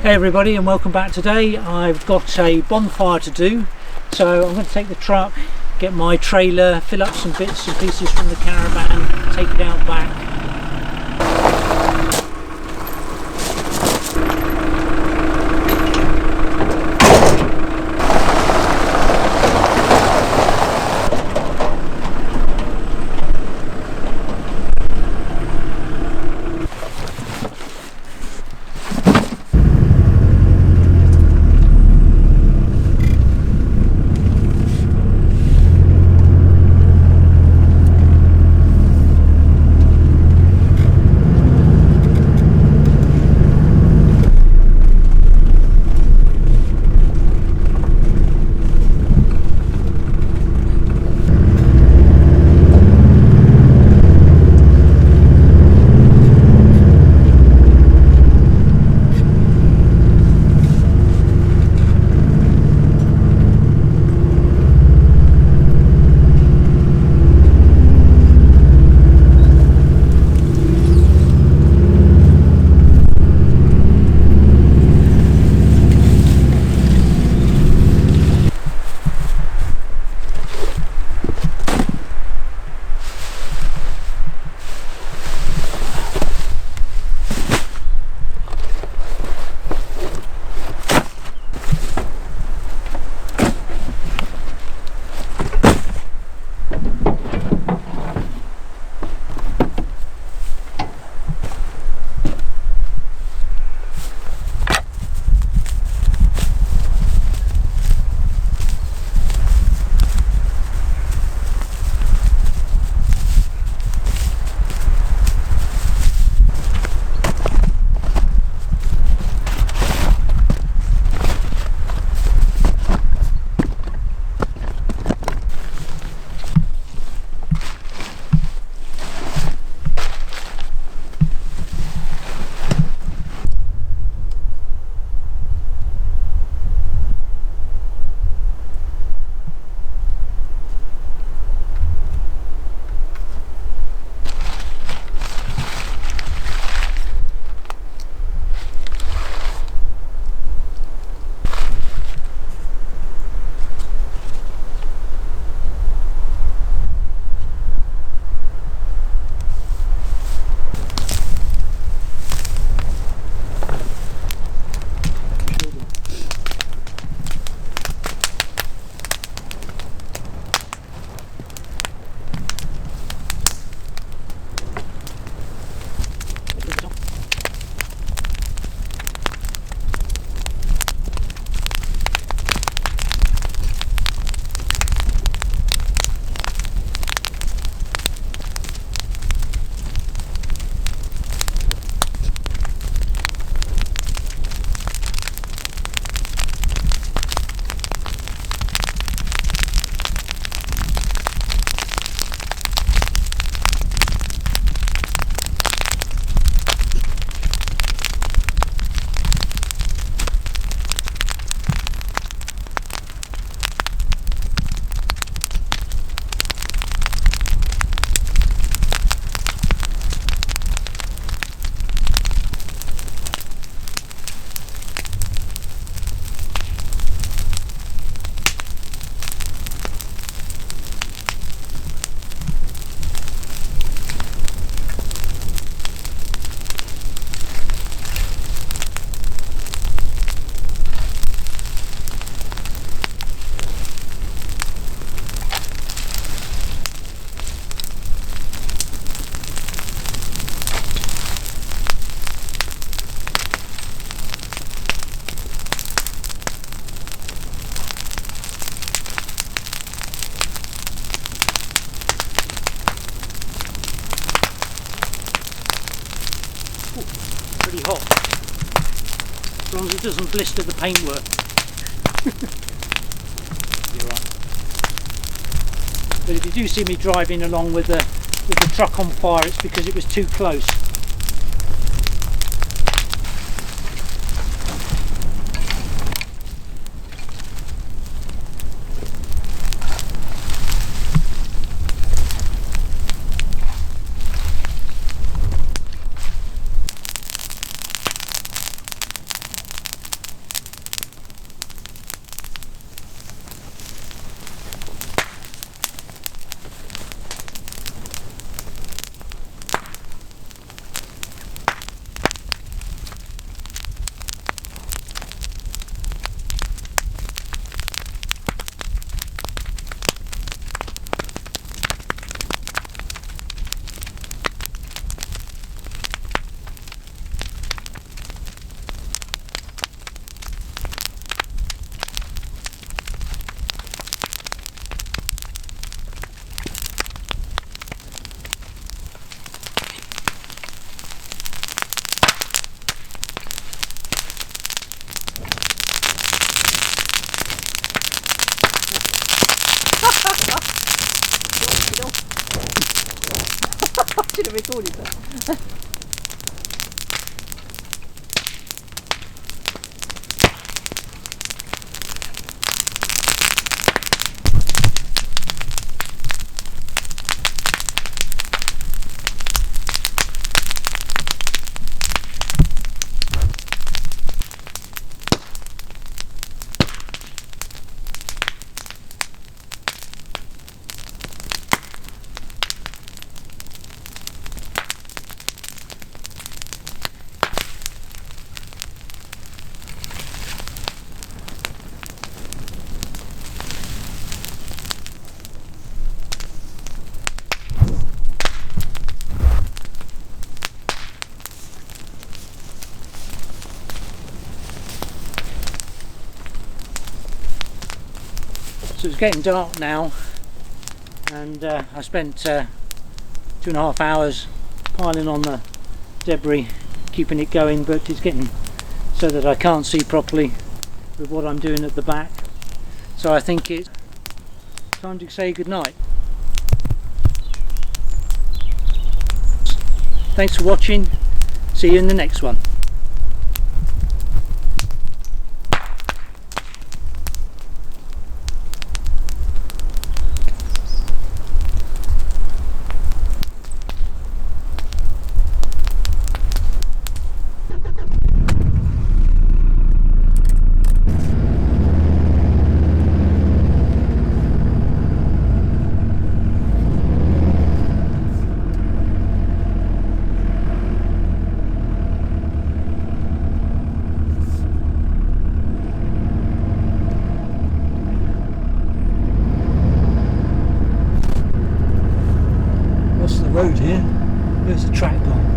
Hey everybody, and welcome back. Today I've got a bonfire to do, so I'm going to take the truck, get my trailer, fill up some bits and pieces from the caravan, take it out back. Pretty hot, as long as it doesn't blister the paintwork. You're right. But if you do see me driving along with the truck on fire, it's because it was too close. should have recorded that. So it's getting dark now, and I spent 2.5 hours piling on the debris, keeping it going, but it's getting so that I can't see properly with what I'm doing at the back. So I think it's time to say goodnight. Thanks for watching, see you in the next one. Road here, where's the track gone?